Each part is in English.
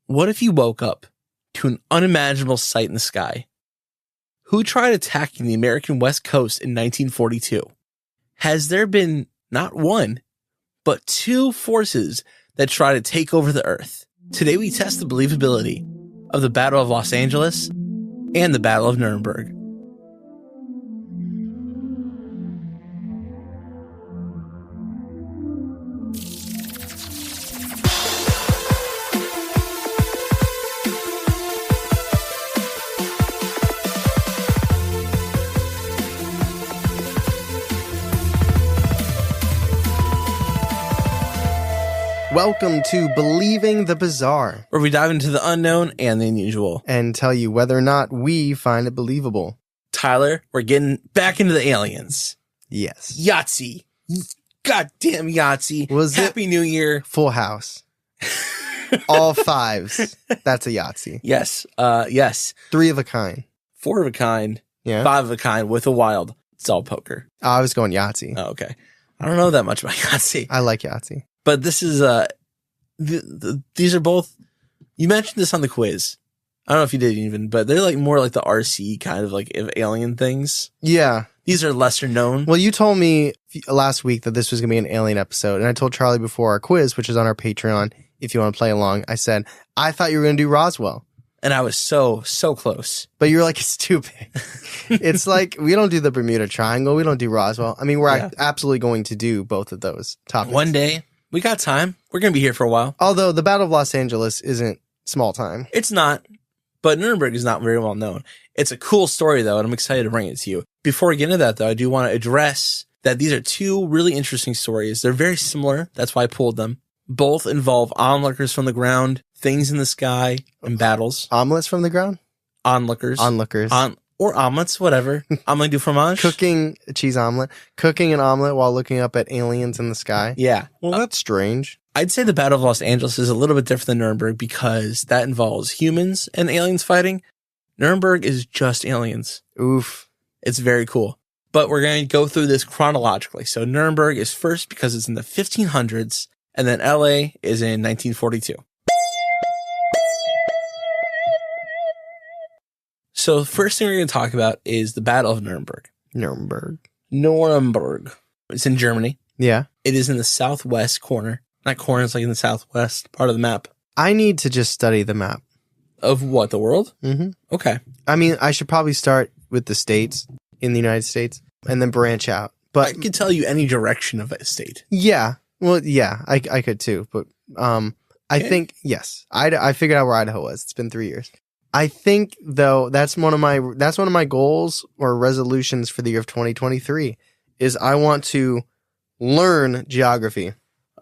What if you woke up to an unimaginable sight in the sky? Who tried attacking the American West Coast in 1942? Has there been not one, but two forces that try to take over the Earth? Today we test the believability of the Battle of Los Angeles and the Battle of Nuremberg. Welcome to Believing the Bizarre, where we dive into the unknown and the unusual and tell you whether or not we find it believable. Tyler, we're getting back into the aliens. Yes. Yahtzee. Goddamn Yahtzee. Happy New Year. Full house. All fives. That's a Yahtzee. Yes. Yes. 3 of a kind. 4 of a kind. Yeah. 5 of a kind with a wild. It's all poker. I was going Yahtzee. Oh, okay. I don't know that much about Yahtzee. I like Yahtzee. But this is, these are both, you mentioned this on the quiz. I don't know if you did even, but they're like more like the RC kind of like alien things. Yeah. These are lesser known. Well, you told me last week that this was going to be an alien episode. And I told Charlie before our quiz, which is on our Patreon, if you want to play along, I said, I thought you were going to do Roswell. And I was so close. But you were like, it's too big. It's like, we don't do the Bermuda Triangle. We don't do Roswell. I mean, we're absolutely going to do both of those topics. One day. We got time. We're going to be here for a while. Although the Battle of Los Angeles isn't small time. It's not, but Nuremberg is not very well known. It's a cool story, though, and I'm excited to bring it to you. Before we get into that, though, I do want to address that these are two really interesting stories. They're very similar. That's why I pulled them. Both involve onlookers from the ground, things in the sky, and battles. Omelets from the ground? Onlookers. Onlookers. Or omelets, whatever. Omelette du fromage. Cooking a cheese omelet. Cooking an omelet while looking up at aliens in the sky. Yeah. Well, that's strange. I'd say the Battle of Los Angeles is a little bit different than Nuremberg because that involves humans and aliens fighting. Nuremberg is just aliens. Oof. It's very cool. But we're going to go through this chronologically. So Nuremberg is first because it's in the 1500s, and then LA is in 1942. So the first thing we're going to talk about is the Battle of Nuremberg. Nuremberg. It's in Germany. Yeah. It is in the southwest corner. Not corner, it's like in the southwest part of the map. I need to just study the map. Of what, the world? Mm-hmm. Okay. I mean, I should probably start with the states in the United States and then branch out. But I could tell you any direction of a state. Yeah. Well, yeah, I could too. But I think, yes, I figured out where Idaho was. It's been 3 years. I think, though, that's one of my goals or resolutions for the year of 2023 is I want to learn geography.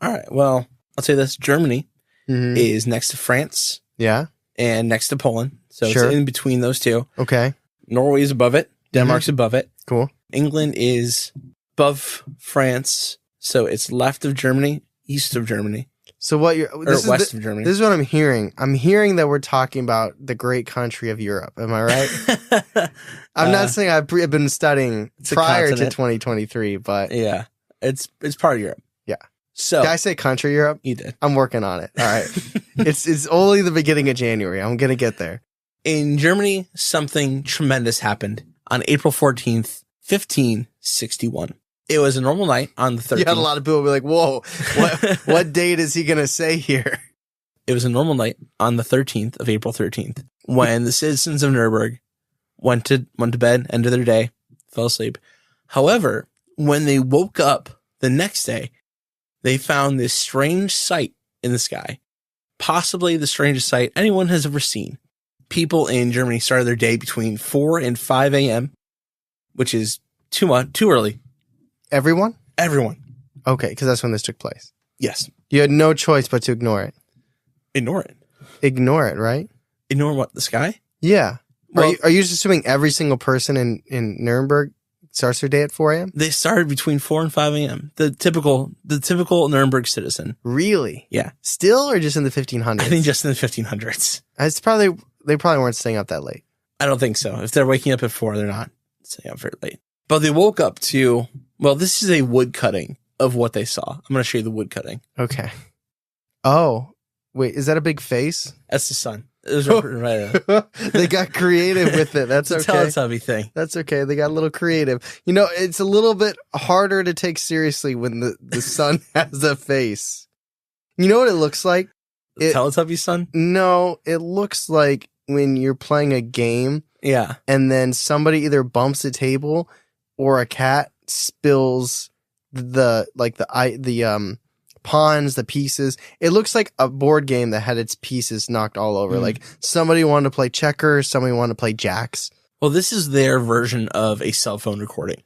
All right. Well, I'll say this. Germany is next to France. Yeah. And next to Poland. So Sure. It's in between those two. Okay. Norway is above it. Denmark's above it. Cool. England is above France. So it's left of Germany, east of Germany. So what you're west of Germany. This is what I'm hearing. I'm hearing that we're talking about the great country of Europe. Am I right? I'm not saying I've been studying prior to 2023, but yeah, it's part of Europe. Yeah. So did I say country Europe? You did. I'm working on it. All right. It's only the beginning of January. I'm gonna get there. In Germany, something tremendous happened on April 14th, 1561. It was a normal night on the 13th. You had a lot of people be like, whoa, what date is he going to say here? It was a normal night on the 13th of April 13th when the citizens of Nuremberg went to bed, ended their day, fell asleep. However, when they woke up the next day, they found this strange sight in the sky, possibly the strangest sight anyone has ever seen. People in Germany started their day between 4 and 5 a.m., which is too early. Everyone? Everyone. Okay, because that's when this took place. Yes. You had no choice but to ignore it. Ignore it. Ignore it, right? Ignore what? The sky? Yeah. Well, are you just assuming every single person in Nuremberg starts their day at 4 a.m.? They started between 4 and 5 a.m. The typical Nuremberg citizen. Really? Yeah. Still, or just in the 1500s? I think just in the 1500s. They probably weren't staying up that late. I don't think so. If they're waking up at 4, they're not staying up very late. But they woke up to, well, this is a wood cutting of what they saw. I'm going to show you the wood cutting. Okay. Oh, Wait, is that a big face? That's the sun. It was right there. They got creative with it. That's It's a okay. Teletubby thing. That's okay. They got a little creative. You know, it's a little bit harder to take seriously when the sun has a face. You know what it looks like? Teletubby sun? No, it looks like when you're playing a game Yeah. and then somebody either bumps a table or a cat spills the pawns, the pieces. It looks like a board game that had its pieces knocked all over. Like somebody wanted to play checkers, somebody wanted to play jacks. Well, this is their version of a cell phone recording.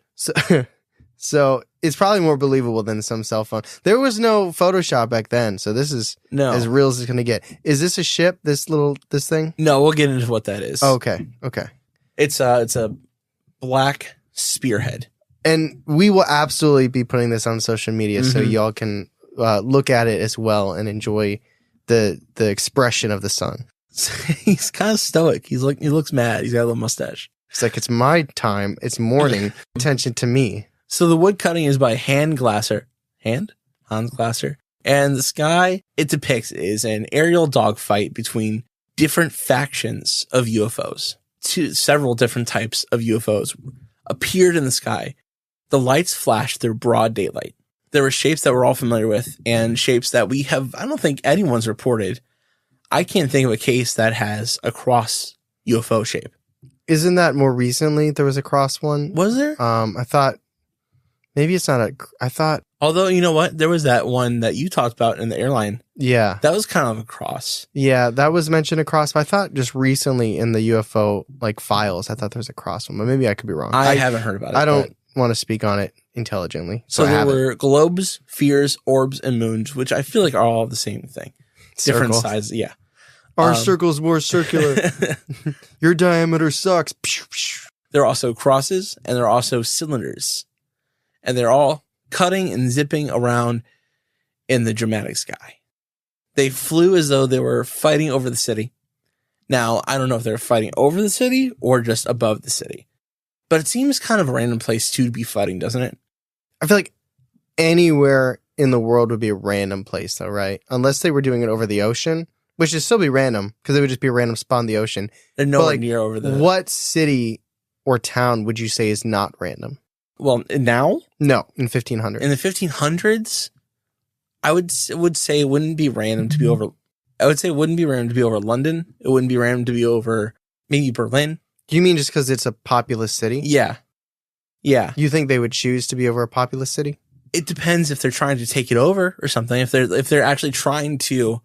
So it's probably more believable than some cell phone. There was no Photoshop back then, so this is as real as it's going to get. Is this a ship, this thing? No, we'll get into what that is. Oh, okay. It's a black spearhead. And we will absolutely be putting this on social media so y'all can look at it as well and enjoy the expression of the sun. He's kind of stoic. he looks mad. He's got a little mustache. It's like, it's my time. It's morning. Attention to me. So the wood cutting is by Hans Glasser. And the sky it depicts is an aerial dogfight between different factions of UFOs. Several different types of UFOs appeared in the sky. The lights flashed through broad daylight. There were shapes that we're all familiar with and shapes that I don't think anyone's reported. I can't think of a case that has a cross UFO shape. Isn't that more recently there was a cross one? Was there? I thought maybe it's not Although, you know what? There was that one that you talked about in the airline. Yeah. That was kind of a cross. Yeah, that was mentioned across. But I thought just recently in the UFO files, I thought there was a cross one, but maybe I could be wrong. I haven't heard about it. I don't want to speak on it intelligently. So there were globes, spheres, orbs, and moons, which I feel like are all the same thing. Different sizes, yeah. Our circle's more circular. Your diameter sucks. There are also crosses, and there are also cylinders. And they're all cutting and zipping around in the dramatic sky. They flew as though they were fighting over the city. Now, I don't know if they're fighting over the city or just above the city. But it seems kind of a random place to be fighting, doesn't it? I feel like anywhere in the world would be a random place, though, right? Unless they were doing it over the ocean, which would still be random because it would just be a random spot in the ocean. They're nowhere near over the... What city or town would you say is not random? Well, now? No, in 1500. In the 1500s, I would say it wouldn't be random to be over... I would say it wouldn't be random to be over London. It wouldn't be random to be over maybe Berlin. You mean just because it's a populous city? Yeah. Yeah. You think they would choose to be over a populous city? It depends if they're trying to take it over or something. If they're actually trying to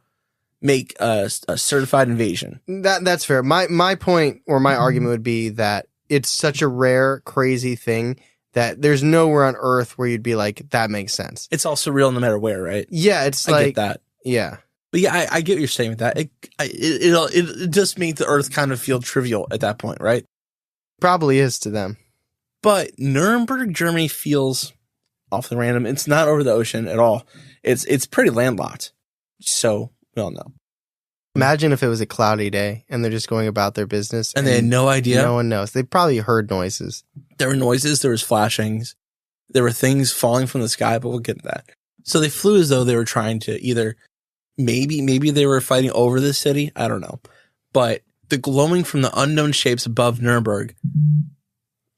make a certified invasion. That's fair. My point or my argument would be that it's such a rare, crazy thing that there's nowhere on Earth where you'd be like, that makes sense. It's also real no matter where, right? Yeah, it's I get that. Yeah. But yeah, I get what you're saying with that. It just makes the Earth kind of feel trivial at that point, right? Probably is to them. But Nuremberg, Germany feels awfully random. It's not over the ocean at all. It's pretty landlocked. So we all know. Imagine if it was a cloudy day and they're just going about their business. And they had no idea. No one knows. They probably heard noises. There were noises. There was flashings. There were things falling from the sky, but we'll get to that. So they flew as though they were trying to either... Maybe they were fighting over the city. I don't know. But the glowing from the unknown shapes above Nuremberg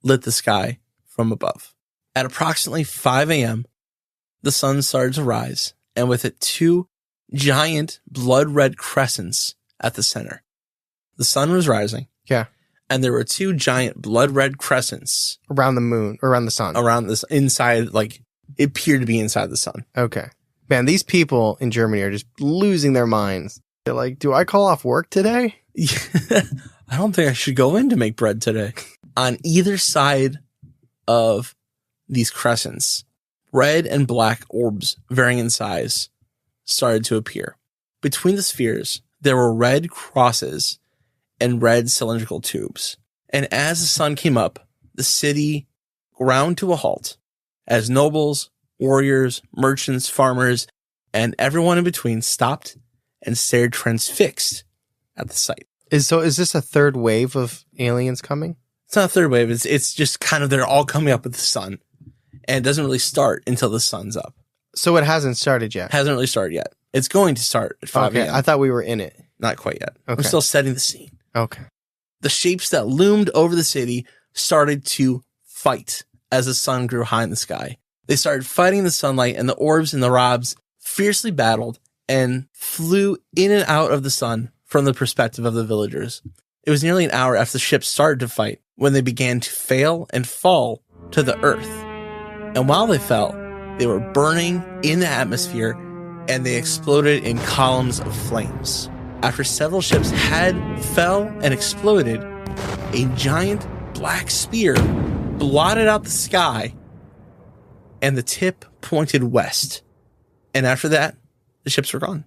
lit the sky from above. At approximately 5 a.m., the sun started to rise, and with it 2 giant blood-red crescents at the center. The sun was rising. Yeah. And there were 2 giant blood-red crescents. Around the moon, or around the sun. Around this, inside, it appeared to be inside the sun. Okay. Man, these people in Germany are just losing their minds. They're like, do I call off work today? I don't think I should go in to make bread today. On either side of these crescents, red and black orbs varying in size started to appear. Between the spheres, there were red crosses and red cylindrical tubes. And as the sun came up, the city ground to a halt as nobles, warriors, merchants, farmers, and everyone in between stopped and stared transfixed at the sight. Is this a third wave of aliens coming? It's not a third wave. It's just kind of they're all coming up with the sun. And it doesn't really start until the sun's up. So it hasn't started yet? Hasn't really started yet. It's going to start at 5 Okay, a.m. I thought we were in it. Not quite yet. Okay. I'm still setting the scene. Okay. The shapes that loomed over the city started to fight as the sun grew high in the sky. They started fighting the sunlight, and the orbs and the robs fiercely battled and flew in and out of the sun from the perspective of the villagers. It was nearly an hour after the ships started to fight when they began to fail and fall to the earth. And while they fell, they were burning in the atmosphere, and they exploded in columns of flames. After several ships had fell and exploded, a giant black spear blotted out the sky, and the tip pointed west. And after that, the ships were gone.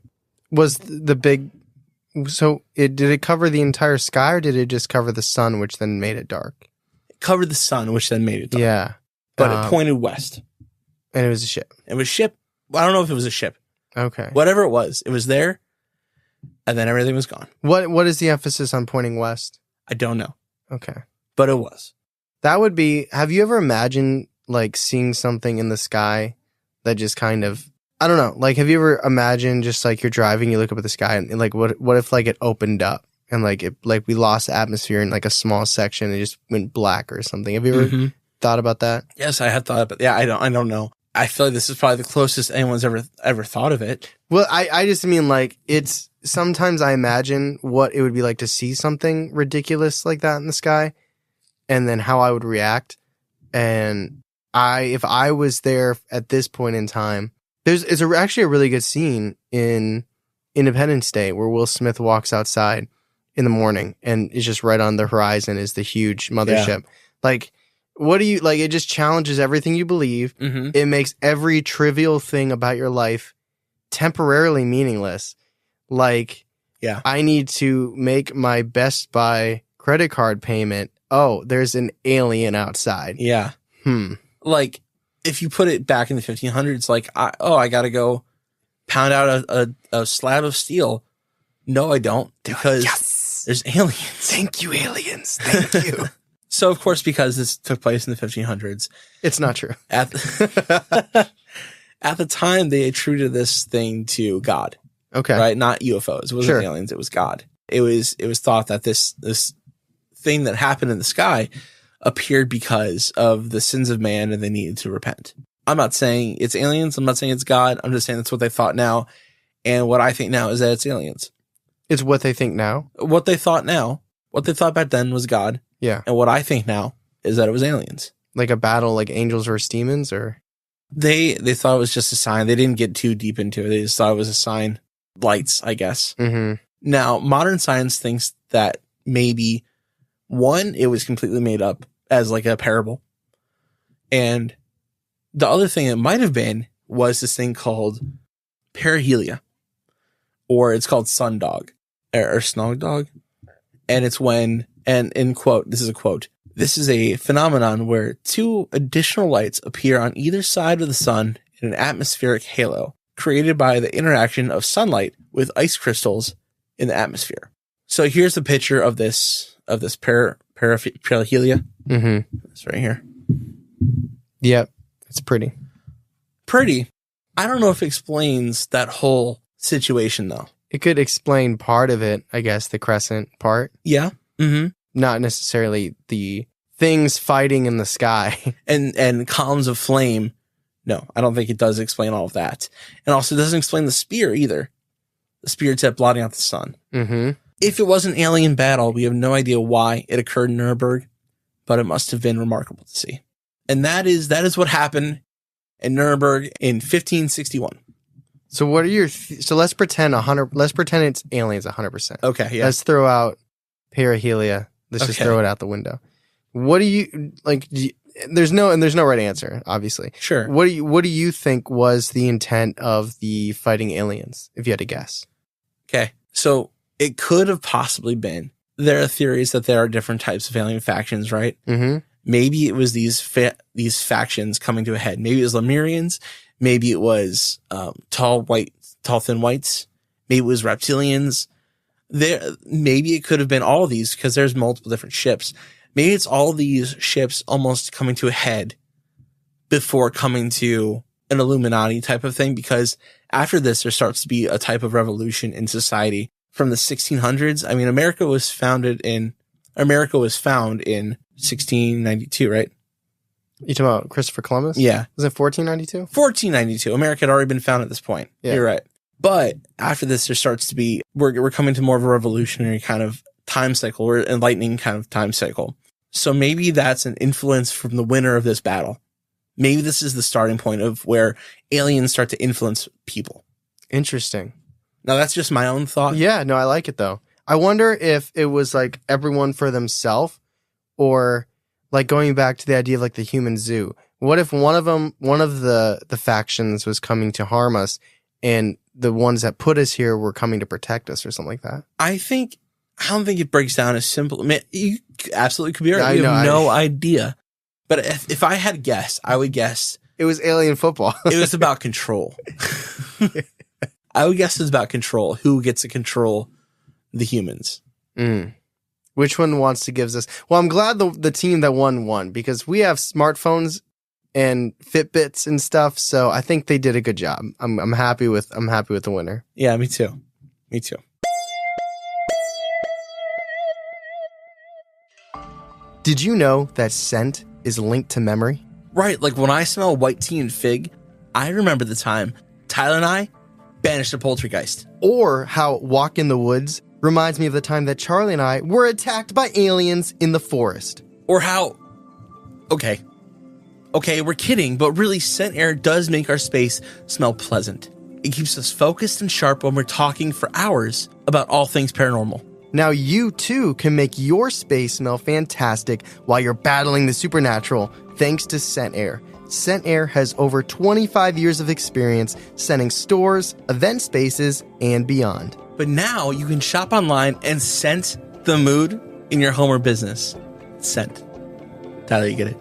Was the big... So did it cover the entire sky, or did it just cover the sun, which then made it dark? It covered the sun, which then made it dark. Yeah. But it pointed west. And it was a ship. It was ship. I don't know if it was a ship. Okay. Whatever it was there, and then everything was gone. What is the emphasis on pointing west? I don't know, Okay. but it was. That would be... Have you ever imagined, like, seeing something in the sky that just kind of... I don't know. Like, have you ever imagined just, like, you're driving, you look up at the sky, and like, what if, like, it opened up and, like, we lost the atmosphere in, like, a small section and it just went black or something? Have you ever thought about that? Yes, I had thought about it. Yeah, I don't know. I feel like this is probably the closest anyone's ever thought of it. Well, I just mean, like, it's... Sometimes I imagine what it would be like to see something ridiculous like that in the sky, and then how I would react. And if I was there at this point in time, it's actually a really good scene in Independence Day where Will Smith walks outside in the morning and is just right on the horizon is the huge mothership. Yeah. Like, what do you like? It just challenges everything you believe. Mm-hmm. It makes every trivial thing about your life temporarily meaningless. Like, yeah, I need to make my Best Buy credit card payment. Oh, there's an alien outside. Yeah. Like, if you put it back in the 1500s, like, I got to go pound out a slab of steel. No, I don't, because there's aliens. Thank you, aliens. Thank you. So, of course, because this took place in the 1500s. It's not true. At the time, they attributed this thing to God. Okay. Right? Not UFOs. It wasn't aliens. It was God. It was thought that this thing that happened in the sky appeared because of the sins of man and they needed to repent. I'm not saying it's aliens. I'm not saying it's God. I'm just saying that's what they thought now. And what I think now is that it's aliens. It's what they think now? What they thought now. What they thought back then was God. Yeah. And what I think now is that it was aliens. Like a battle like angels versus demons, or? They thought it was just a sign. They didn't get too deep into it. They just thought it was a sign. Lights, I guess. Mm-hmm. Now, modern science thinks that maybe, one, it was completely made up as like a parable. And the other thing it might have been was this thing called perihelia, or it's called sun dog or snog dog. And it's when, and in quote, this is a quote, "This is a phenomenon where two additional lights appear on either side of the sun in an atmospheric halo, created by the interaction of sunlight with ice crystals in the atmosphere." So here's the picture of this perihelia. Mm-hmm. It's right here. Yep. It's pretty. Pretty. I don't know if it explains that whole situation, though. It could explain part of it, I guess, the crescent part. Yeah. Mm-hmm. Not necessarily the things fighting in the sky. And columns of flame. No, I don't think it does explain all of that. And also it doesn't explain the spear either. The spear tip blotting out the sun. Mm-hmm. If it was an alien battle, we have no idea why it occurred in Nuremberg, but it must have been remarkable to see. And that is what happened in Nuremberg in 1561. So what are your... so let's pretend it's aliens 100%. Okay, yeah. Let's throw out perihelia. Let's just throw it out the window. What do you... like... There's no right answer, obviously. Sure. What do you think was the intent of the fighting aliens, if you had to guess? Okay. So it could have possibly been, there are theories that there are different types of alien factions, right? Mm-hmm. Maybe it was these factions coming to a head. Maybe it was Lemurians. Maybe it was tall, thin whites. Maybe it was reptilians. Maybe it could have been all of these because there's multiple different ships. Maybe it's all these ships almost coming to a head before coming to an Illuminati type of thing, because After this, there starts to be a type of revolution in society. From the 1600s, I mean, America was found in 1692, right? You talking about Christopher Columbus? Yeah. Was it 1492? 1492. America had already been founded at this point. Yeah. You're right. But after this, there starts to be, we're coming to more of a revolutionary kind of time cycle, or enlightening kind of time cycle. So maybe that's an influence from the winner of this battle. Maybe this is the starting point of where aliens start to influence people. Interesting. Now, that's just my own thought. Yeah, no, I like it though. I wonder if it was like everyone for themselves, or like going back to the idea of like the human zoo. What if one of the factions was coming to harm us, and the ones that put us here were coming to protect us, or something like that? I don't think it breaks down as simple. I mean, you absolutely could be right. You have no idea. But if I had guessed, I would guess it was alien football. It was about control. I would guess it's about control. Who gets to control the humans? Which one wants to give us? Well, I'm glad the team that won, because we have smartphones and Fitbits and stuff. So I think they did a good job. I'm happy with the winner. Yeah, me too. Me too. Did you know that scent is linked to memory? Right. Like when I smell white tea and fig, I remember the time Tyler and I banished a poltergeist. Or how walk in the woods reminds me of the time that Charlie and I were attacked by aliens in the forest. Or how... Okay, we're kidding, but really scent air does make our space smell pleasant. It keeps us focused and sharp when we're talking for hours about all things paranormal. Now you too can make your space smell fantastic while you're battling the supernatural thanks to Scent Air. Scent Air has over 25 years of experience scenting stores, event spaces, and beyond. But now you can shop online and scent the mood in your home or business. Scent. Tyler, you get it?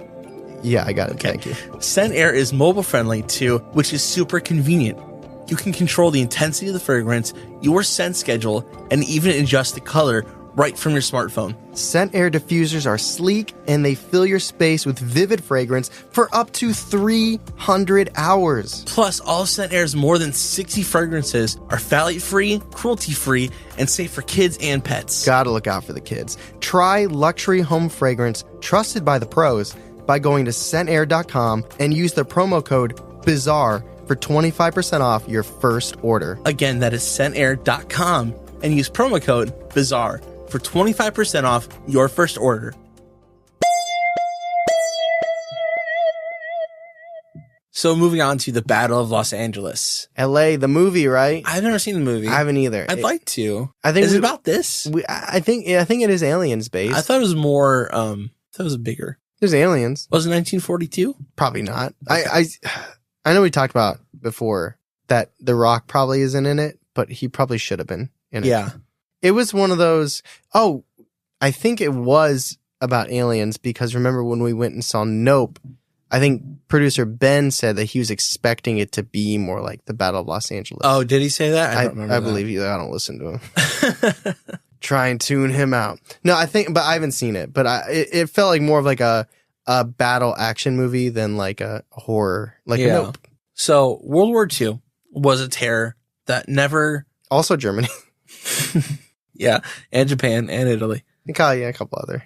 Yeah, I got it. Okay. Thank you. Scent Air is mobile friendly too, which is super convenient. You can control the intensity of the fragrance, your scent schedule, and even adjust the color right from your smartphone. Scent Air diffusers are sleek and they fill your space with vivid fragrance for up to 300 hours. Plus, all Scent Air's more than 60 fragrances are phthalate-free, cruelty-free, and safe for kids and pets. Gotta look out for the kids. Try luxury home fragrance trusted by the pros by going to scentair.com and use the promo code BIZARRE for 25% off your first order. Again, that is scentair.com and use promo code BIZARRE for 25% off your first order. So moving on to the Battle of Los Angeles. LA, the movie, right? I've never seen the movie. I haven't either. I'd like to. I think is it about this? I think it is aliens based. I thought it was more, it was bigger. There's aliens. Was it 1942? Probably not. Okay. I know we talked about before that The Rock probably isn't in it, but he probably should have been in it. Yeah. It was one of those, I think it was about aliens because remember when we went and saw Nope, I think producer Ben said that he was expecting it to be more like the Battle of Los Angeles. Oh, did he say that? I don't remember. I believe you. I don't listen to him. Try and tune him out. No, but I haven't seen it, but it felt like more of like a battle action movie than like a horror, like a Nope. So World War II was a terror that never... Also Germany. Yeah, and Japan and Italy. A couple other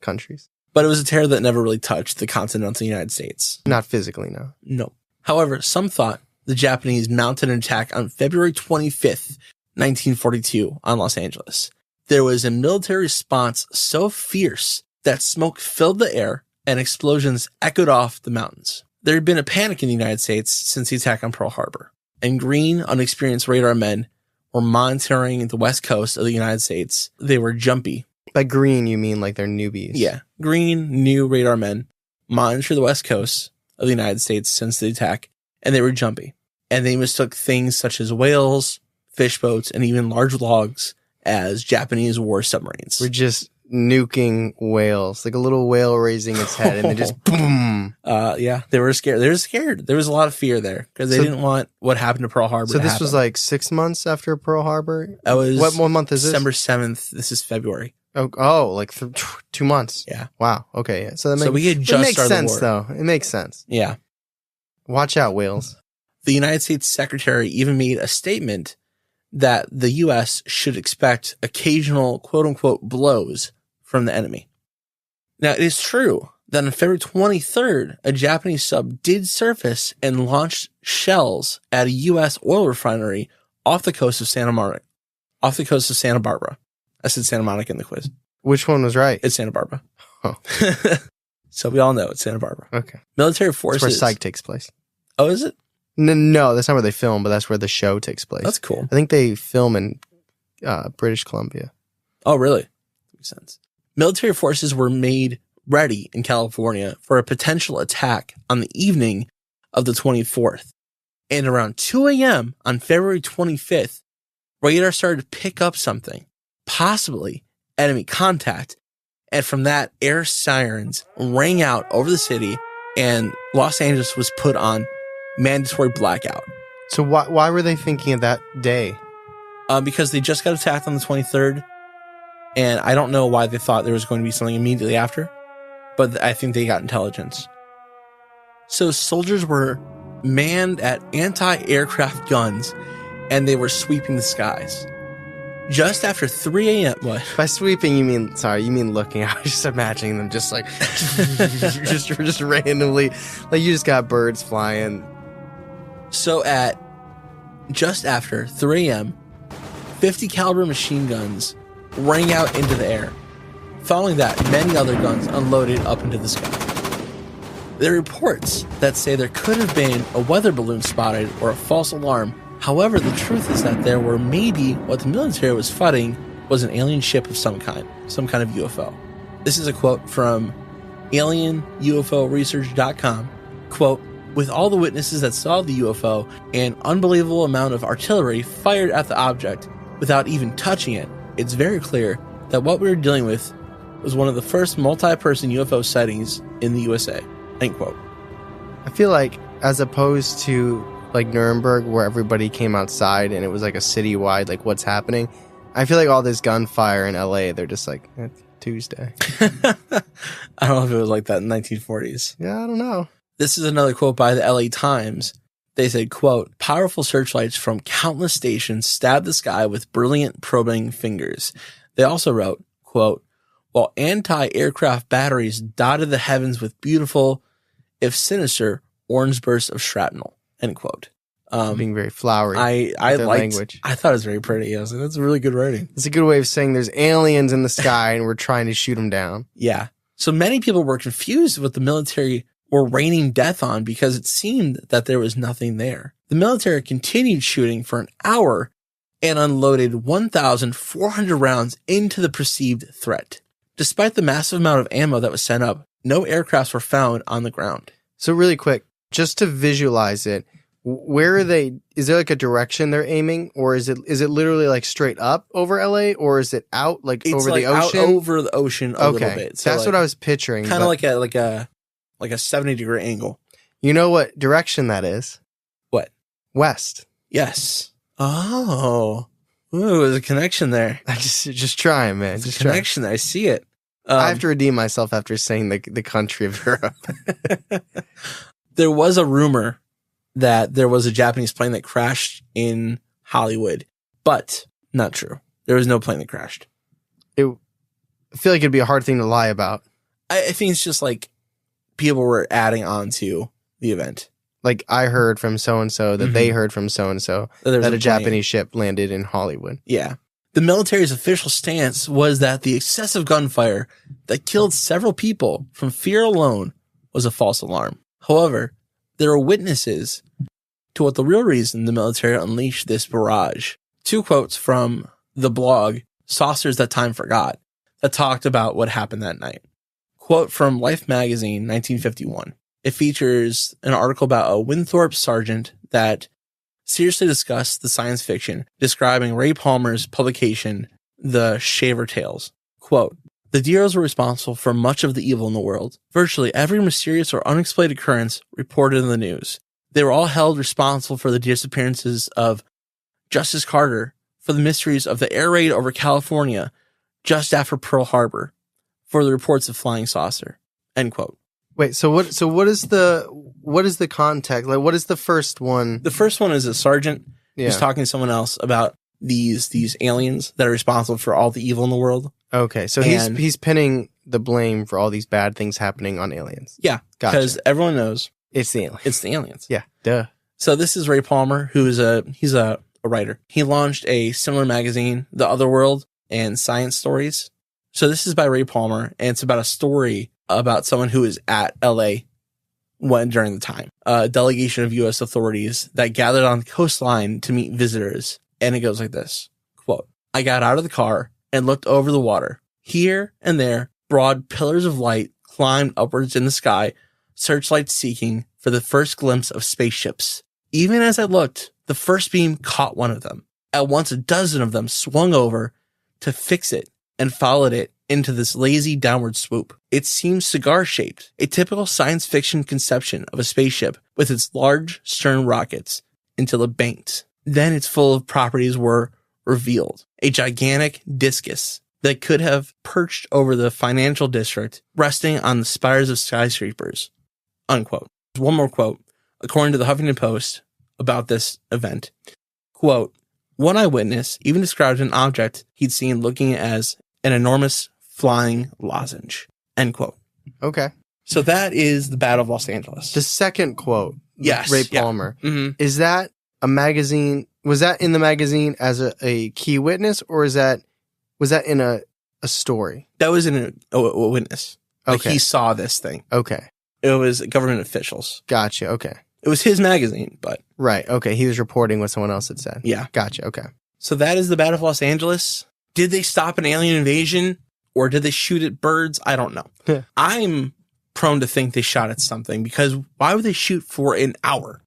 countries. But it was a terror that never really touched the continental United States. Not physically, no. No. However, some thought the Japanese mounted an attack on February 25th, 1942 on Los Angeles. There was a military response so fierce that smoke filled the air and explosions echoed off the mountains. There had been a panic in the United States since the attack on Pearl Harbor, and green, unexperienced radar men were monitoring the west coast of the United States. They were jumpy. By green, you mean like they're newbies? Yeah. Green, new radar men monitor the west coast of the United States since the attack, and they were jumpy. And they mistook things such as whales, fish boats, and even large logs as Japanese war submarines. We're just nuking whales, like a little whale raising its head, and then just boom. Yeah, they were scared. They were scared. There was a lot of fear there because they didn't want what happened to Pearl Harbor. So this was like 6 months after Pearl Harbor. That was what month is this? December 7th. This is February. Oh, like 2 months. Yeah. Wow. Okay. Yeah. So we had just makes started sense, the war. though. It makes sense. Yeah. Watch out, whales. The United States Secretary even made a statement that the U.S. should expect occasional quote-unquote blows from the enemy. Now, it is true that on February 23rd, a Japanese sub did surface and launched shells at a U.S. oil refinery off the coast of Santa Barbara. I said Santa Monica in the quiz. Which one was right? It's Santa Barbara. Oh. So we all know it's Santa Barbara. Okay. Military forces. That's where Psych takes place. Oh, is it? No, that's not where they film, but that's where the show takes place. That's cool. I think they film in British Columbia. Oh, really? Makes sense. Military forces were made ready in California for a potential attack on the evening of the 24th. And around 2 a.m. on February 25th, radar started to pick up something, possibly enemy contact. And from that, air sirens rang out over the city, and Los Angeles was put on mandatory blackout. So why were they thinking of that day? Because they just got attacked on the 23rd, and I don't know why they thought there was going to be something immediately after, but I think they got intelligence. So soldiers were manned at anti-aircraft guns, and they were sweeping the skies. Just after 3 a.m. What? By sweeping, you mean looking. I was just imagining them just like, just randomly, like you just got birds flying. So at just after 3 a.m., 50 caliber machine guns rang out into the air. Following that, many other guns unloaded up into the sky. There are reports that say there could have been a weather balloon spotted or a false alarm. However, the truth is that there were maybe what the military was fighting was an alien ship of some kind of UFO. This is a quote from AlienUFOResearch.com. Quote, with all the witnesses that saw the UFO, an unbelievable amount of artillery fired at the object without even touching it, it's very clear that what we were dealing with was one of the first multi-person UFO sightings in the USA. End quote. I feel like as opposed to like Nuremberg where everybody came outside and it was like a citywide, like what's happening, I feel like all this gunfire in LA, they're just like, it's Tuesday. I don't know if it was like that in the 1940s. Yeah, I don't know. This is another quote by the LA Times. They said, quote, powerful searchlights from countless stations stabbed the sky with brilliant probing fingers. They also wrote, quote, while anti-aircraft batteries dotted the heavens with beautiful, if sinister, orange bursts of shrapnel, end quote. Being very flowery. I liked language. I thought it was very pretty. I was like, that's really good writing. It's a good way of saying there's aliens in the sky and we're trying to shoot them down. Yeah. So many people were confused with the military were raining death on because it seemed that there was nothing there. The military continued shooting for an hour and unloaded 1,400 rounds into the perceived threat. Despite the massive amount of ammo that was sent up, no aircrafts were found on the ground. So really quick, just to visualize it, where are they? Is there like a direction they're aiming, or is it literally like straight up over LA, or is it out like It's over like the ocean? Out over the ocean a little bit. So that's like, what I was picturing. Kind of like a 70-degree angle. You know what direction that is? What? West. Yes. Oh. Ooh, there's a connection there. I just trying, man. There's Just a connection there. I see it. I have to redeem myself after saying the country of Europe. There was a rumor that there was a Japanese plane that crashed in Hollywood, but not true. There was no plane that crashed. I feel like it'd be a hard thing to lie about. I think it's just like people were adding on to the event. Like I heard from so-and-so that they heard from so-and-so that a Japanese ship landed in Hollywood. Yeah. The military's official stance was that the excessive gunfire that killed several people from fear alone was a false alarm. However, there are witnesses to what the real reason the military unleashed this barrage. Two quotes from the blog Saucers That Time Forgot that talked about what happened that night. Quote from Life magazine, 1951. It features an article about a Winthrop sergeant that seriously discussed the science fiction, describing Ray Palmer's publication, The Shaver Tales. Quote, the Deros were responsible for much of the evil in the world. Virtually every mysterious or unexplained occurrence reported in the news. They were all held responsible for the disappearances of Justice Carter, for the mysteries of the air raid over California just after Pearl Harbor, for the reports of flying saucer. End quote. Wait, so what is the context? Like, what is the first one? The first one is a sergeant Yeah. who's talking to someone else about these aliens that are responsible for all the evil in the world. Okay, so And- he's pinning the blame for all these bad things happening on aliens. Yeah, Gotcha. because everyone knows It's the aliens. it's the aliens. Yeah, duh. So this is Ray Palmer, who is he's a writer. He launched a similar magazine, The Other World and Science Stories. So this is by Ray Palmer, and it's about a story about someone who is at LA during the time. A delegation of U.S. authorities that gathered on the coastline to meet visitors. And it goes like this, quote, "I got out of the car and looked over the water. Here and there, broad pillars of light climbed upwards in the sky, searchlights seeking for the first glimpse of spaceships. Even as I looked, the first beam caught one of them. At once a dozen of them swung over to fix it and followed it into this lazy downward swoop. It seemed cigar-shaped, a typical science fiction conception of a spaceship with its large stern rockets until it banked. Then its full of properties were revealed. A gigantic discus that could have perched over the financial district, resting on the spires of skyscrapers." Unquote. One more quote. According to the Huffington Post about this event, quote, "One eyewitness even described an object he'd seen looking as an enormous flying lozenge." End quote. Okay. So that is the Battle of Los Angeles. The second quote. Yes, Ray yeah. Palmer. hmm Is that a magazine? Was that in the magazine as a key witness, or was that in a story? That was in a witness. Like Okay. he saw this thing. Okay. It was government officials. Gotcha. Okay. It was his magazine, but Right. Okay. He was reporting what someone else had said. yeah. Gotcha. Okay. So that is the Battle of Los Angeles. Did they stop an alien invasion or did they shoot at birds? I don't know. Yeah. I'm prone to think they shot at something because why would they shoot for an hour?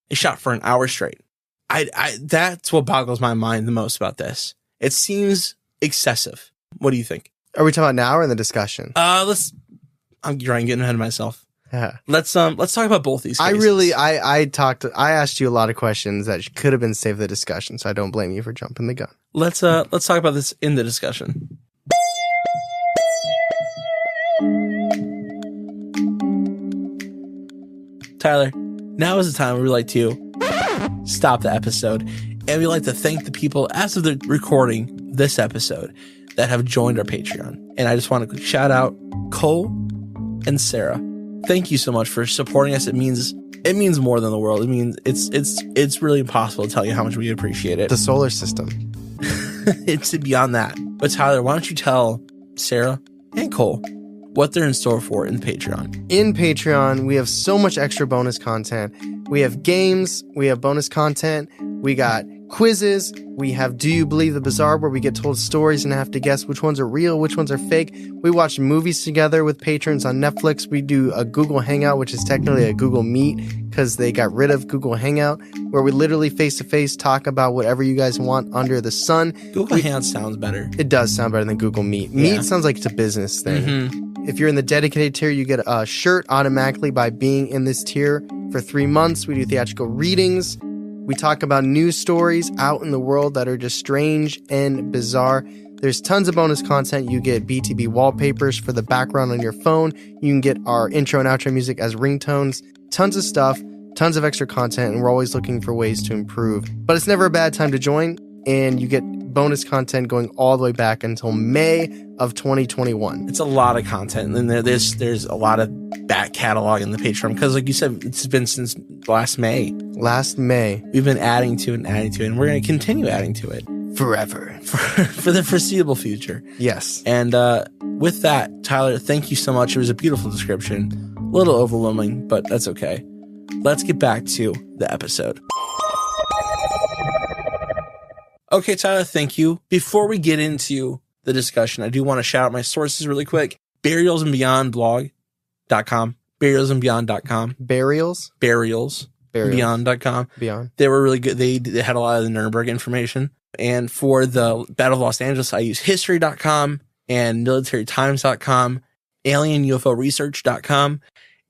They shot for an hour straight. That's what boggles my mind the most about this. It seems excessive. What do you think? Are we talking about now or in the discussion? I'm getting ahead of myself. Yeah. Let's talk about both these cases. I asked you a lot of questions that could have been saved for the discussion, so I don't blame you for jumping the gun. Let's talk about this in the discussion. Tyler, now is the time where we like to stop the episode, and we like to thank the people as of the recording this episode that have joined our Patreon. And I just want to shout out Cole and Sarah. Thank you so much for supporting us. It means more than the world. It means it's really impossible to tell you how much we appreciate it. The solar system. It's beyond that. But Tyler, why don't you tell Sarah and Cole what they're in store for in Patreon? In Patreon, we have so much extra bonus content. We have games, we have bonus content, we got quizzes, we have Do You Believe the Bizarre, where we get told stories and have to guess which ones are real, which ones are fake. We watch movies together with patrons on Netflix. We do a Google Hangout, which is technically a Google Meet because they got rid of Google Hangout, where we literally face-to-face talk about whatever you guys want under the sun. Google Hangout sounds better. It does sound better than Google Meet. Yeah. Meet sounds like it's a business thing. Mm-hmm. If you're in the dedicated tier, you get a shirt automatically by being in this tier for 3 months. We do theatrical readings. We talk about news stories out in the world that are just strange and bizarre. There's tons of bonus content. You get BTB wallpapers for the background on your phone. You can get our intro and outro music as ringtones. Tons of stuff, tons of extra content, and we're always looking for ways to improve. But it's never a bad time to join, and you get bonus content going all the way back until May of 2021. It's a lot of content, and there's a lot of back catalog in the Patreon because, like you said, it's been since last May. Last May. We've been adding to it, and we're going to continue adding to it Forever. for the foreseeable future. Yes. And with that, Tyler, thank you so much. It was a beautiful description, a little overwhelming, but that's okay. Let's get back to the episode. Okay, Tyler, thank you. Before we get into the discussion, I do want to shout out my sources really quick. Burialsandbeyondblog.com. Burialsandbeyond.com. Burials? Burialsbeyond.com. Beyond. They were really good. They had a lot of the Nuremberg information. And for the Battle of Los Angeles, I use history.com and militarytimes.com, alienUFOresearch.com,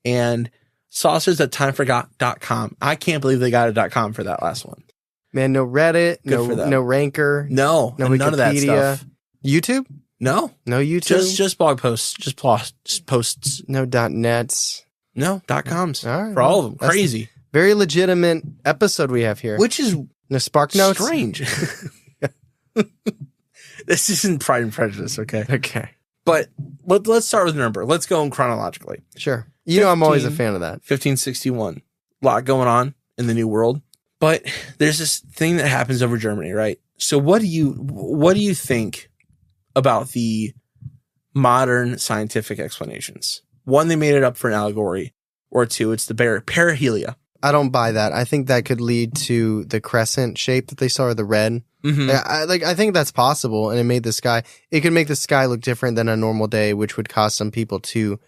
and saucers@timeforgot.com. I can't believe they got a .com for that last one. Man, no Reddit, Good for them. no Ranker, No no none of that Wikipedia. stuff. YouTube? No, No YouTube? just blog posts, just posts. No .nets. No, .coms All right, for all of them. that's Crazy, very legitimate episode we have here. which is No Spark Notes? strange. This isn't Pride and Prejudice, okay? Okay. But let's start with Nuremberg. Let's go in chronologically. Sure. You know I'm always a 15 fan of that. 1561. A lot going on in the New World. But there's this thing that happens over Germany, right? So what do you think about the modern scientific explanations? One, they made it up for an allegory, or two, it's the perihelia. I don't buy that. I think that could lead to the crescent shape that they saw, or the red. Mm-hmm. I think that's possible, and it made the sky. It could make the sky look different than a normal day, which would cause some people to,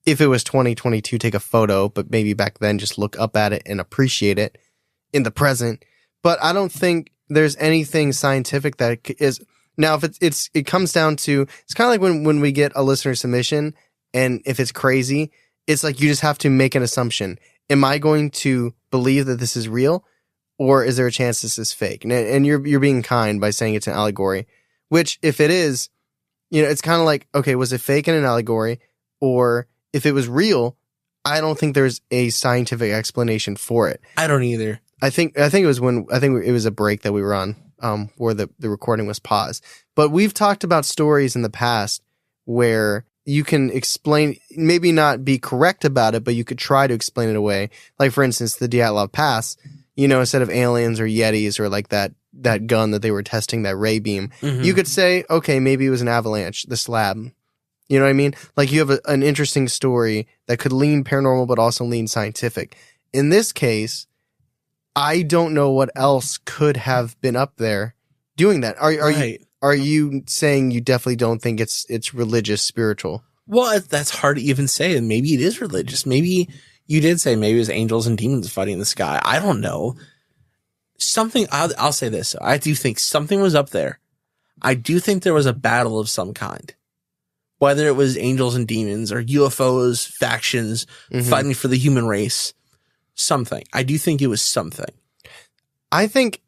if it was 2022, take a photo, but maybe back then just look up at it and appreciate it in the present. But I don't think there's anything scientific that is. Now, if it comes down to, it's kind of like when we get a listener submission, and if it's crazy, it's like you just have to make an assumption. Am I going to believe that this is real, or is there a chance this is fake? And you're being kind by saying it's an allegory, which if it is, it's kind of like, okay, was it fake in an allegory? Or if it was real, I don't think there's a scientific explanation for it. I don't either. I think it was a break that we were on, where the recording was paused. But we've talked about stories in the past where you can explain, maybe not be correct about it, but you could try to explain it away. Like, for instance, the Dyatlov Pass, instead of aliens or Yetis or like that gun that they were testing, that ray beam, you could say, okay, maybe it was an avalanche, the slab. You know what I mean? Like, you have an interesting story that could lean paranormal, but also lean scientific. In this case, I don't know what else could have been up there doing that. Are you saying you definitely don't think it's religious, spiritual? Well, that's hard to even say. Maybe it is religious. Maybe you did say maybe it was angels and demons fighting in the sky. I don't know. I'll say this. I do think something was up there. I do think there was a battle of some kind. Whether it was angels and demons or UFOs, factions fighting for the human race. Something. I do think it was something. I think,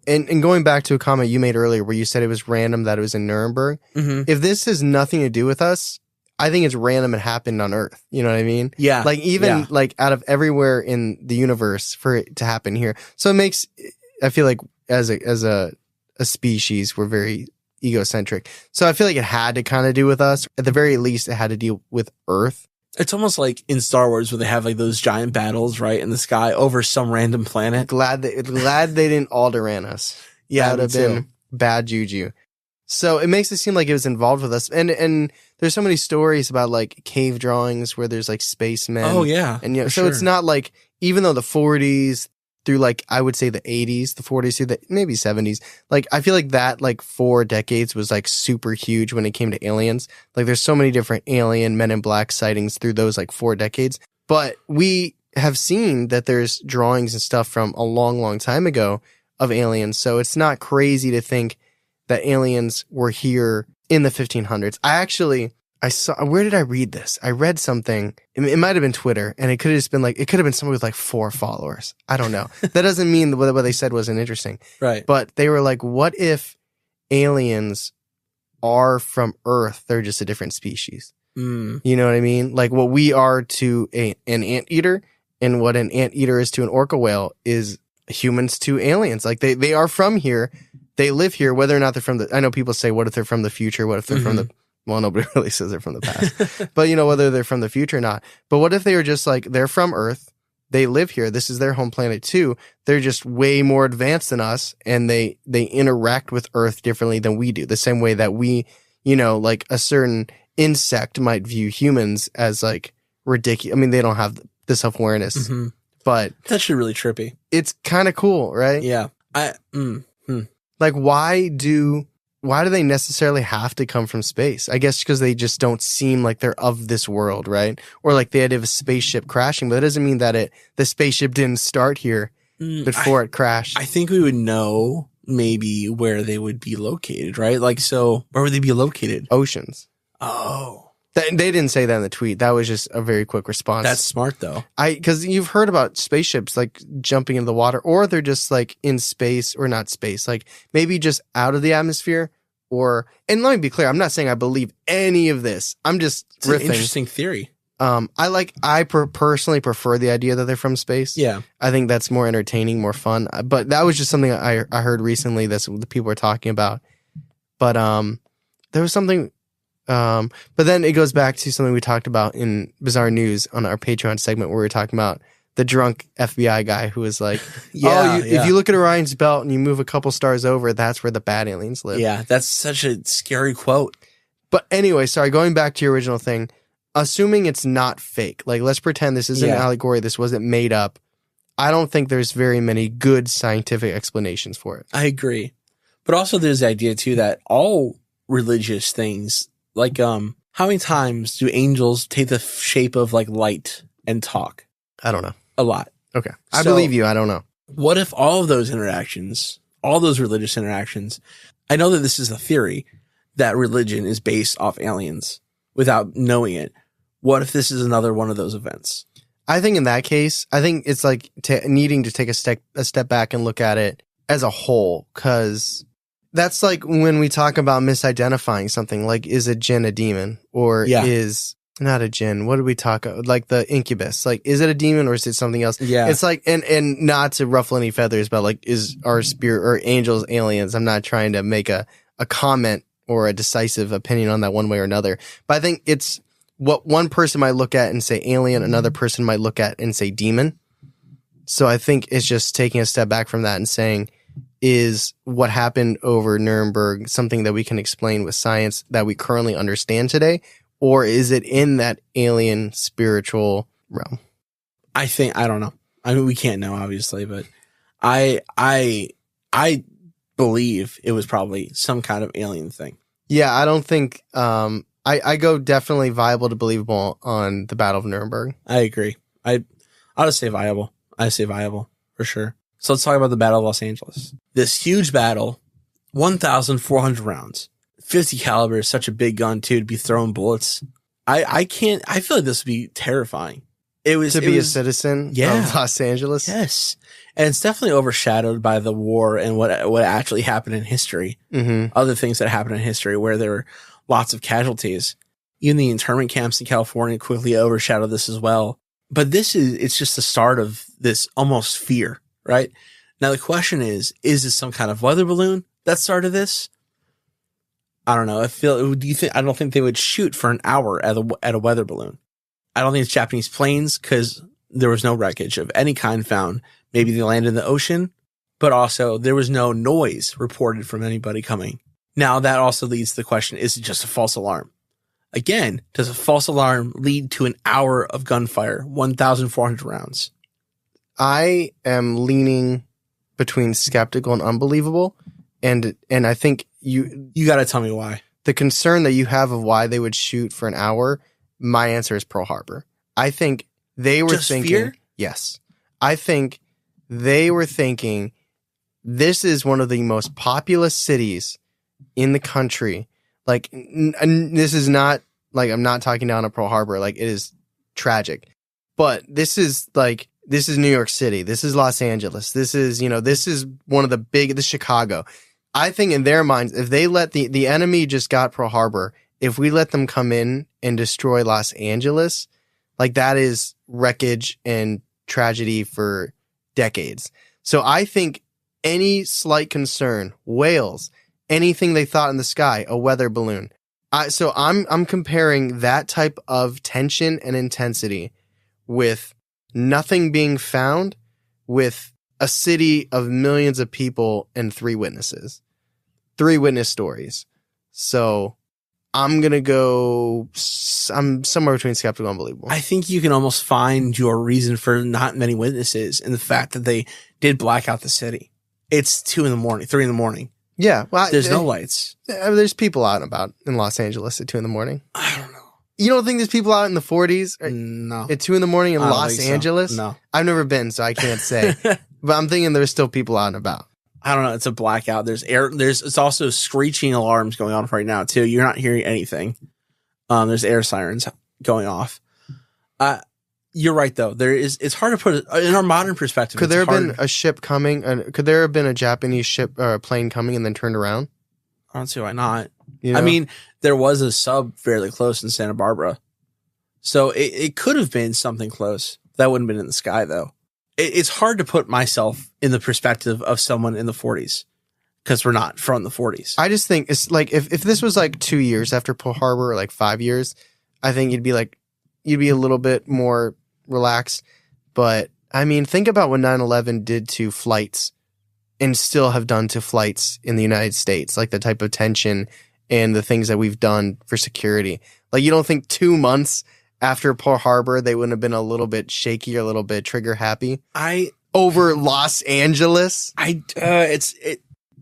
and going back to a comment you made earlier where you said it was random that it was in Nuremberg, if this has nothing to do with us, I think it's random it happened on Earth. You know what I mean? Yeah. Like, even like out of everywhere in the universe for it to happen here. So it makes, I feel like as a species, we're very egocentric. So I feel like it had to kind of do with us. At the very least, it had to deal with Earth. It's almost like in Star Wars where they have like those giant battles, right, in the sky over some random planet. Glad they didn't Alderaan us. Yeah, that would have been bad juju. So it makes it seem like it was involved with us. And there's so many stories about like cave drawings where there's like spacemen. Oh yeah. And so it's not like, even though the 40s through like, I would say the 80s, the 40s through the maybe 70s, like I feel like that like 4 decades was like super huge when it came to aliens. Like, there's so many different alien Men in Black sightings through those like 4 decades. But we have seen that there's drawings and stuff from a long, long time ago of aliens. So it's not crazy to think that aliens were here in the 1500s. I saw, where did I read this? I read something. It might have been Twitter, and it could have just been like, it could have been someone with like 4 followers. I don't know. That doesn't mean what they said wasn't interesting. Right. But they were like, what if aliens are from Earth? They're just a different species. You know what I mean? Like, what we are to an anteater, and what an anteater is to an orca whale is humans to aliens. Like, they are from here. They live here, whether or not they're from I know people say, what if they're from the future? What if they're from the, well, nobody really says they're from the past, but whether they're from the future or not. But what if they were just like, they're from Earth, they live here, this is their home planet too. They're just way more advanced than us, and they interact with Earth differently than we do. The same way that we, like a certain insect might view humans as like ridiculous. I mean, they don't have the self-awareness, but that's actually really trippy. It's kind of cool, right? Yeah. Like, why do they necessarily have to come from space? I guess because they just don't seem like they're of this world, right? Or like the idea of a spaceship crashing, but that doesn't mean that the spaceship didn't start here before it crashed. I think we would know maybe where they would be located, right? Like, so where would they be located? Oceans. Oh. They didn't say that in the tweet. That was just a very quick response. That's smart though. Because you've heard about spaceships like jumping into the water, or they're just like in space, or not space, like maybe just out of the atmosphere, and let me be clear, I'm not saying I believe any of this. I'm just It's an riffing. interesting theory. I personally prefer the idea that they're from space. Yeah. I think that's more entertaining, more fun. But that was just something I heard recently that the people were talking about. But there was something. But then it goes back to something we talked about in Bizarre News on our Patreon segment where we were talking about the drunk FBI guy who was like, if you look at Orion's belt and you move a couple stars over, that's where the bad aliens live. Yeah, that's such a scary quote. But anyway, sorry, going back to your original thing, assuming it's not fake, like let's pretend this isn't an allegory, this wasn't made up. I don't think there's very many good scientific explanations for it. I agree. But also there's the idea too that all religious things, like how many times do angels take the shape of like light and talk? I don't know. A lot. Okay. I believe you. I don't know. What if all of those interactions, all those religious interactions, I know that this is a theory that religion is based off aliens without knowing it. What if this is another one of those events? I think in that case, I think it's like needing to take a step back and look at it as a whole, because that's like when we talk about misidentifying something, like is a jinn a demon or is not a jinn? What did we talk like the incubus? Like, is it a demon or is it something else? Yeah, it's like, and not to ruffle any feathers, but like, is our spirit or angels aliens? I'm not trying to make a comment or a decisive opinion on that one way or another, but I think it's what one person might look at and say alien, another person might look at and say demon. So I think it's just taking a step back from that and saying, is what happened over Nuremberg something that we can explain with science that we currently understand today? Or is it in that alien spiritual realm? I don't know. I mean, we can't know obviously, but I believe it was probably some kind of alien thing. Yeah, I don't think, I go definitely viable to believable on the Battle of Nuremberg. I agree. I'll just say viable. I say viable for sure. So let's talk about the Battle of Los Angeles. This huge battle, 1,400 rounds. 50 caliber is such a big gun too, to be throwing bullets. I feel like this would be terrifying. A citizen of Los Angeles. Yes. And it's definitely overshadowed by the war and what actually happened in history. Mm-hmm. Other things that happened in history where there were lots of casualties. Even the internment camps in California quickly overshadowed this as well. But it's just the start of this almost fear, right? Now the question is this some kind of weather balloon that started this? I don't know. I don't think they would shoot for an hour at a weather balloon. I don't think it's Japanese planes because there was no wreckage of any kind found. Maybe they landed in the ocean, but also there was no noise reported from anybody coming. Now that also leads to the question, is it just a false alarm? Again, does a false alarm lead to an hour of gunfire, 1,400 rounds? I am leaning between skeptical and unbelievable. And I think you got to tell me why. The concern that you have of why they would shoot for an hour, my answer is Pearl Harbor. I think they were thinking, fear? Yes. I think they were thinking this is one of the most populous cities in the country. Like, this is not like, I'm not talking down to Pearl Harbor. Like, it is tragic, but this is New York City. This is Los Angeles. This is one of the Chicago. I think in their minds, if they let the enemy just got Pearl Harbor, if we let them come in and destroy Los Angeles, like that is wreckage and tragedy for decades. So I think any slight concern, whales, anything they thought in the sky, a weather balloon. So I'm comparing that type of tension and intensity with nothing being found, with a city of millions of people and 3 witnesses. 3 witness stories. So I'm going to go, I'm somewhere between skeptical and unbelievable. I think you can almost find your reason for not many witnesses in the fact that they did black out the city. It's 2 a.m, 3 a.m. Yeah. Well, there's no lights. There's people out and about in Los Angeles at 2 a.m. I don't know. You don't think there's people out in the 40s? No. At 2 a.m. in Los Angeles? So. No. I've never been, so I can't say. But I'm thinking there's still people out and about. I don't know. It's a blackout. It's also screeching alarms going on right now too. You're not hearing anything. There's air sirens going off. You're right though. It's hard to put it in our modern perspective. Could there have been a ship coming? Could there have been a Japanese ship or a plane coming and then turned around? I don't see why not. You know? I mean, there was a sub fairly close in Santa Barbara. So it could have been something close. That wouldn't have been in the sky, though. It's hard to put myself in the perspective of someone in the 40s because we're not from the 40s. I just think it's like if this was like 2 years after Pearl Harbor, or like 5 years, I think you'd be a little bit more relaxed. But I mean, think about what 9/11 did to flights and still have done to flights in the United States, like the type of tension and the things that we've done for security. Like, you don't think 2 months after Pearl Harbor, they wouldn't have been a little bit shaky or a little bit trigger happy over Los Angeles? I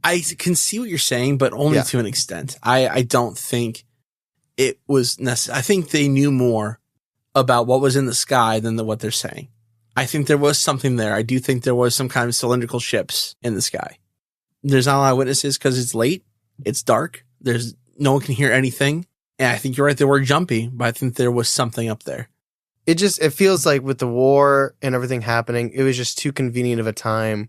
can see what you're saying, but only to an extent. I don't think it was necessary. I think they knew more about what was in the sky than what they're saying. I think there was something there. I do think there was some kind of cylindrical ships in the sky. There's not a lot of witnesses because it's late. It's dark. No one can hear anything. And I think you're right. They were jumpy, but I think there was something up there. It feels like with the war and everything happening, it was just too convenient of a time.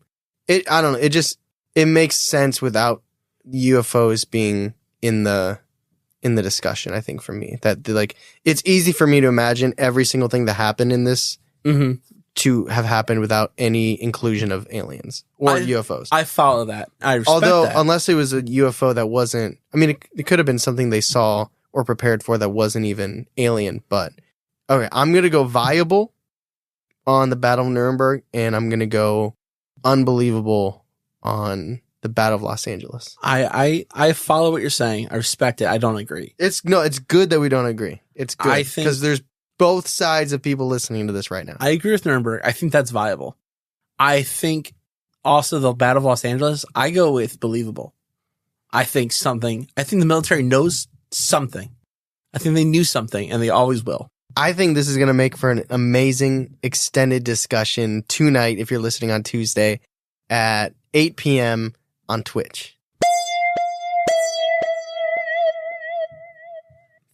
I don't know. It makes sense without UFOs being in the discussion. I think for me that it's easy for me to imagine every single thing that happened in this to have happened without any inclusion of aliens or UFOs. I follow that. I respect that. Unless it was a UFO that wasn't, I mean, it could have been something they saw or prepared for that wasn't even alien, but okay, I'm going to go viable on the Battle of Nuremberg, and I'm going to go unbelievable on the Battle of Los Angeles. I follow what you're saying. I respect it. I don't agree. It's good that we don't agree. It's good because there's both sides of people listening to this right now. I agree with Nuremberg. I think that's viable. I think also the Battle of Los Angeles, I go with believable. I think the military knows something. I think they knew something, and they always will. I think this is going to make for an amazing extended discussion tonight if you're listening on Tuesday at 8 p.m. on Twitch.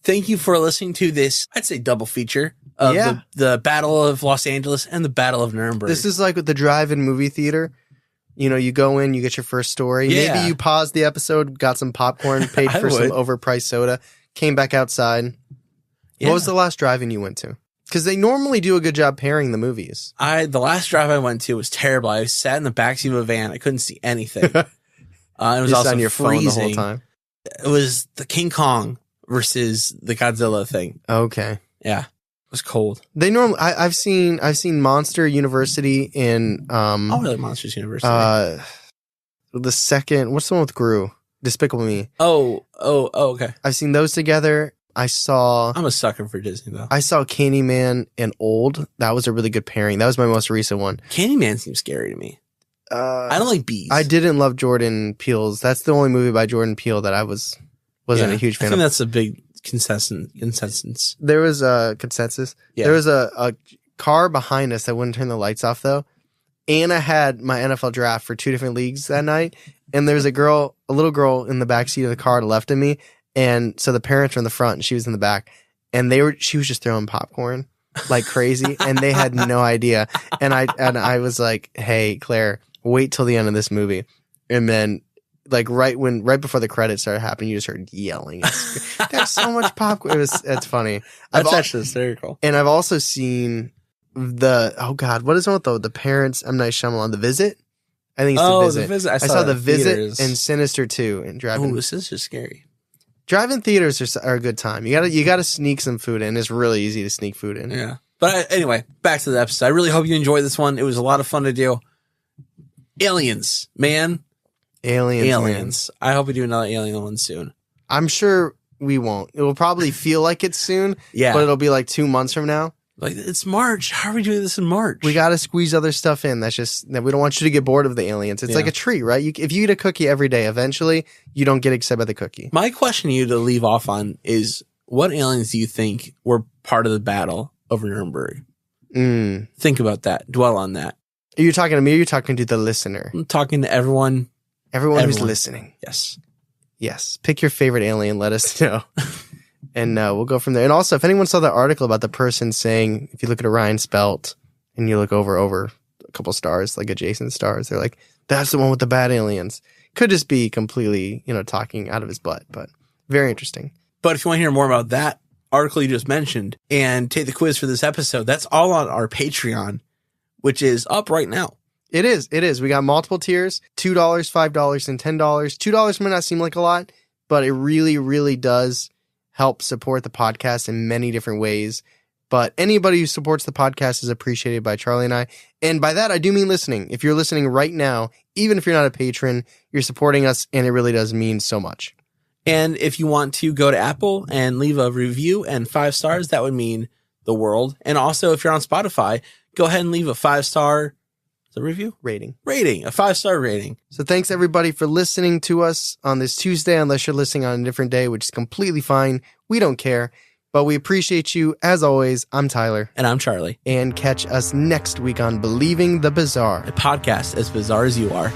Thank you for listening to this, I'd say, double feature of the Battle of Los Angeles and the Battle of Nuremberg. This is like with the drive-in movie theater. You know, you go in, you get your first story. Yeah. Maybe you paused the episode, got some popcorn, paid for some overpriced soda, came back outside. Yeah. What was the last drive-in you went to? Because they normally do a good job pairing the movies. The last drive I went to was terrible. I sat in the backseat of a van. I couldn't see anything. It was also on your freezing. Phone the whole time. It was the King Kong versus the Godzilla thing. Okay. Yeah. It was cold. They normally I've seen Monster University in oh, really? Monsters University. The second, what's the one with Gru? Despicable Me. Oh, okay. I've seen those together. I'm a sucker for Disney though. I saw Candyman and Old. That was a really good pairing. That was my most recent one. Candyman seems scary to me. I don't like bees. I didn't love Jordan Peele's. That's the only movie by Jordan Peele that I wasn't a huge fan of. I think that's a big consensus. There was a consensus. Yeah. There was a car behind us that wouldn't turn the lights off though. And I had my NFL draft for 2 different leagues that night. And there was a little girl in the back seat of the car to the left of me. And so the parents were in the front and she was in the back, and she was just throwing popcorn like crazy, and they had no idea. And I was like, "Hey, Claire, wait till the end of this movie." And then like right before the credits started happening, you just heard yelling. There's so much popcorn. It's funny. That's actually hysterical. And I've also seen what is one with the parents? M. Night Shyamalan, The Visit. I think it's The Visit. I saw The Visit and Sinister 2 and driving. Oh, this is just scary. Drive-in theaters are a good time. You gotta sneak some food in. It's really easy to sneak food in. Yeah. But anyway, back to the episode. I really hope you enjoyed this one. It was a lot of fun to do. Aliens, man. Aliens. Man. I hope we do another alien one soon. I'm sure we won't. It will probably feel like it's soon. Yeah. But it'll be like 2 months from now. Like, it's March. How are we doing this in March? We got to squeeze other stuff in. That's just, we don't want you to get bored of the aliens. It's like a tree, right? If you eat a cookie every day, eventually you don't get excited by the cookie. My question to you to leave off on is, what aliens do you think were part of the battle over Nuremberg? Think about that. Dwell on that. Are you talking to me or are you talking to the listener? I'm talking to everyone. Everyone who's listening. Yes. Pick your favorite alien. Let us know. And we'll go from there. And also, if anyone saw that article about the person saying, if you look at Orion's belt and you look over a couple stars, like adjacent stars, they're like, that's the one with the bad aliens. Could just be completely, talking out of his butt, but very interesting. But if you want to hear more about that article you just mentioned and take the quiz for this episode, that's all on our Patreon, which is up right now. It is. We got multiple tiers, $2, $5, and $10. $2 might not seem like a lot, but it really, really does help support the podcast in many different ways. But anybody who supports the podcast is appreciated by Charlie and I. And by that, I do mean listening. If you're listening right now, even if you're not a patron, you're supporting us, and it really does mean so much. And if you want to go to Apple and leave a review and 5 stars, that would mean the world. And also, if you're on Spotify, go ahead and leave a 5-star review? Rating. A 5-star rating. So thanks, everybody, for listening to us on this Tuesday, unless you're listening on a different day, which is completely fine. We don't care. But we appreciate you. As always, I'm Tyler. And I'm Charlie. And catch us next week on Believing the Bizarre, a podcast as bizarre as you are.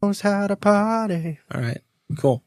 Knows how to party. All right, cool.